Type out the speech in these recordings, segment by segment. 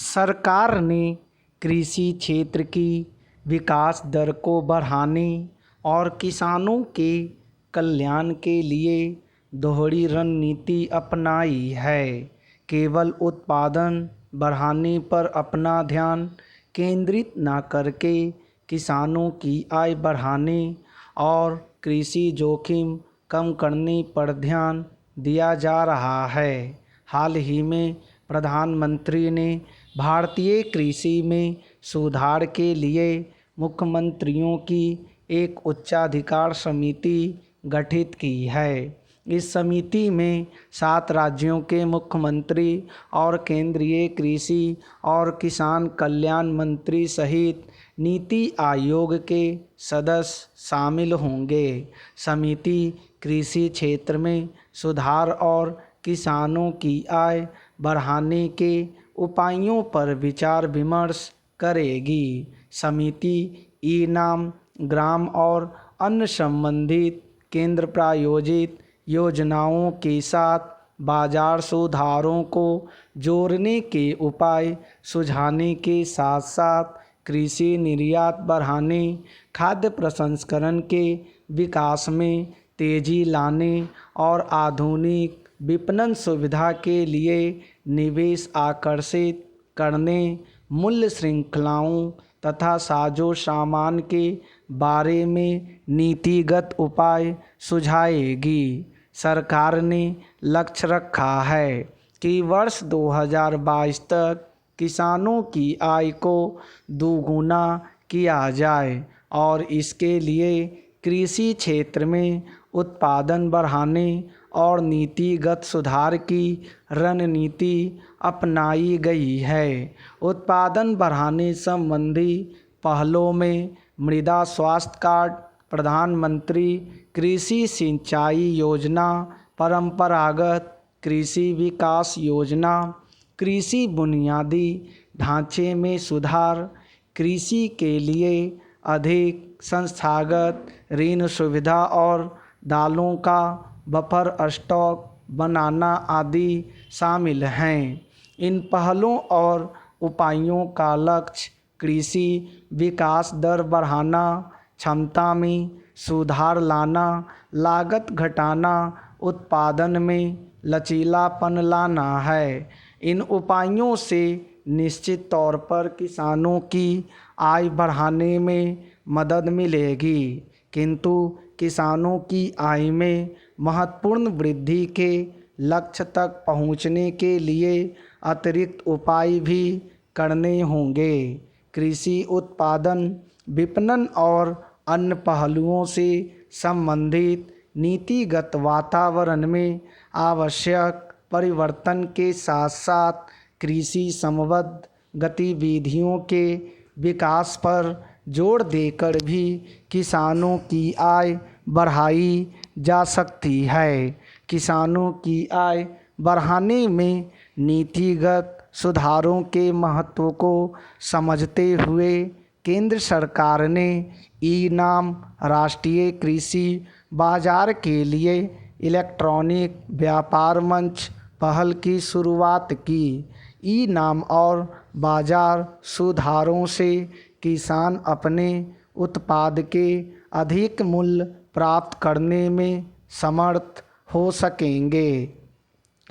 सरकार ने कृषि क्षेत्र की विकास दर को बढ़ाने और किसानों के कल्याण के लिए दोहरी रणनीति अपनाई है। केवल उत्पादन बढ़ाने पर अपना ध्यान केंद्रित न करके किसानों की आय बढ़ाने और कृषि जोखिम कम करने पर ध्यान दिया जा रहा है। हाल ही में प्रधानमंत्री ने भारतीय कृषि में सुधार के लिए मुख्यमंत्रियों की एक उच्चाधिकार समिति गठित की है। इस समिति में 7 राज्यों के मुख्यमंत्री और केंद्रीय कृषि और किसान कल्याण मंत्री सहित नीति आयोग के सदस्य शामिल होंगे। समिति कृषि क्षेत्र में सुधार और किसानों की आय बढ़ाने के उपायों पर विचार विमर्श करेगी। समिति ई-नाम, ग्राम और अन्य संबंधित केंद्र प्रायोजित योजनाओं के साथ बाजार सुधारों को जोड़ने के उपाय सुझाने के साथ साथ कृषि निर्यात बढ़ाने, खाद्य प्रसंस्करण के विकास में तेजी लाने और आधुनिक विपणन सुविधा के लिए निवेश आकर्षित करने, मूल्य श्रृंखलाओं तथा साजो सामान के बारे में नीतिगत उपाय सुझाएगी। सरकार ने लक्ष्य रखा है कि वर्ष 2022 तक किसानों की आय को दोगुना किया जाए और इसके लिए कृषि क्षेत्र में उत्पादन बढ़ाने और नीतिगत सुधार की रणनीति अपनाई गई है। उत्पादन बढ़ाने संबंधी पहलों में मृदा स्वास्थ्य कार्ड, प्रधानमंत्री कृषि सिंचाई योजना, परंपरागत कृषि विकास योजना, कृषि बुनियादी ढांचे में सुधार, कृषि के लिए अधिक संस्थागत ऋण सुविधा और दालों का बफर स्टॉक बनाना आदि शामिल हैं। इन पहलों और उपायों का लक्ष्य कृषि विकास दर बढ़ाना, क्षमता में सुधार लाना, लागत घटाना, उत्पादन में लचीलापन लाना है। इन उपायों से निश्चित तौर पर किसानों की आय बढ़ाने में मदद मिलेगी, किंतु किसानों की आय में महत्वपूर्ण वृद्धि के लक्ष्य तक पहुंचने के लिए अतिरिक्त उपाय भी करने होंगे। कृषि उत्पादन विपणन और अन्य पहलुओं से संबंधित नीतिगत वातावरण में आवश्यक परिवर्तन के साथ साथ कृषि संबद्ध गतिविधियों के विकास पर जोर देकर भी किसानों की आय बढ़ाई जा सकती है। किसानों की आय बढ़ाने में नीतिगत सुधारों के महत्व को समझते हुए केंद्र सरकार ने ई-नाम राष्ट्रीय कृषि बाजार के लिए इलेक्ट्रॉनिक व्यापार मंच पहल की शुरुआत की। ई-नाम और बाजार सुधारों से किसान अपने उत्पाद के अधिक मूल्य प्राप्त करने में समर्थ हो सकेंगे।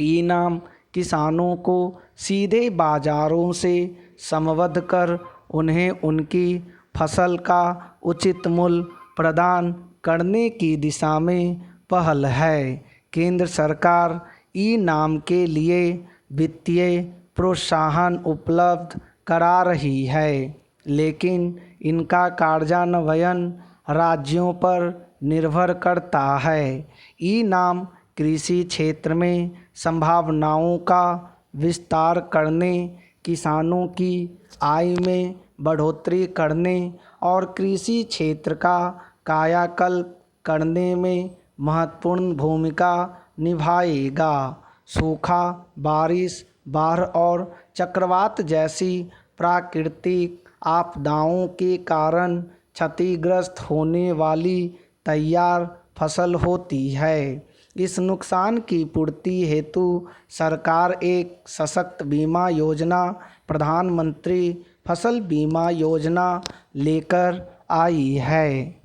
ई-नाम किसानों को सीधे बाजारों से संबद्ध कर उन्हें उनकी फसल का उचित मूल्य प्रदान करने की दिशा में पहल है। केंद्र सरकार ई-नाम के लिए वित्तीय प्रोत्साहन उपलब्ध करा रही है, लेकिन इनका कार्यान्वयन राज्यों पर निर्भर करता है। ई-नाम कृषि क्षेत्र में संभावनाओं का विस्तार करने, किसानों की आय में बढ़ोतरी करने और कृषि क्षेत्र का कायाकल्प करने में महत्वपूर्ण भूमिका निभाएगा। सूखा, बारिश, बाढ़ और चक्रवात जैसी प्राकृतिक आपदाओं के कारण क्षतिग्रस्त होने वाली तैयार फसल होती है। इस नुकसान की पूर्ति हेतु सरकार एक सशक्त बीमा योजना प्रधानमंत्री फसल बीमा योजना लेकर आई है।